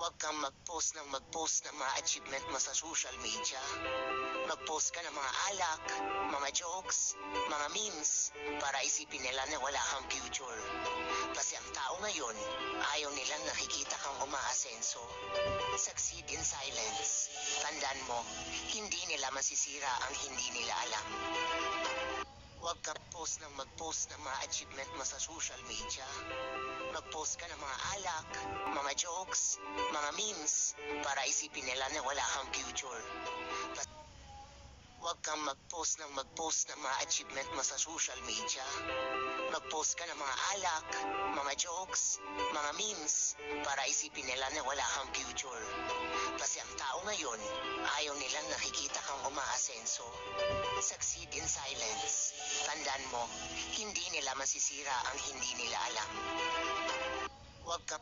Huwag kang mag-post ng mga achievement mo sa social media. Mag-post ka ng mga alak, mga jokes, mga memes, para isipin nila na wala kang future. Kasi ang tao ngayon, ayaw nilang nakikita kang umaasenso. Succeed in silence. Tandaan mo, hindi nila masisira ang hindi nila alam. Huwag kang mag-post ng mga achievement mo sa social media. Mag-post ka ng mga alak, mga jokes, mga memes, para isipin nila na wala kang future. Huwag kang mag-post ng mga achievement mo sa social media. Mag-post ka ng mga alak, mga jokes, mga memes, para isipin nila na wala kang future. Kasi ang tao ngayon, ayaw nilang nakikita kang umaasenso. Succeed in silence. Tandaan mo, hindi nila masisira ang hindi nila alam. Huwag kang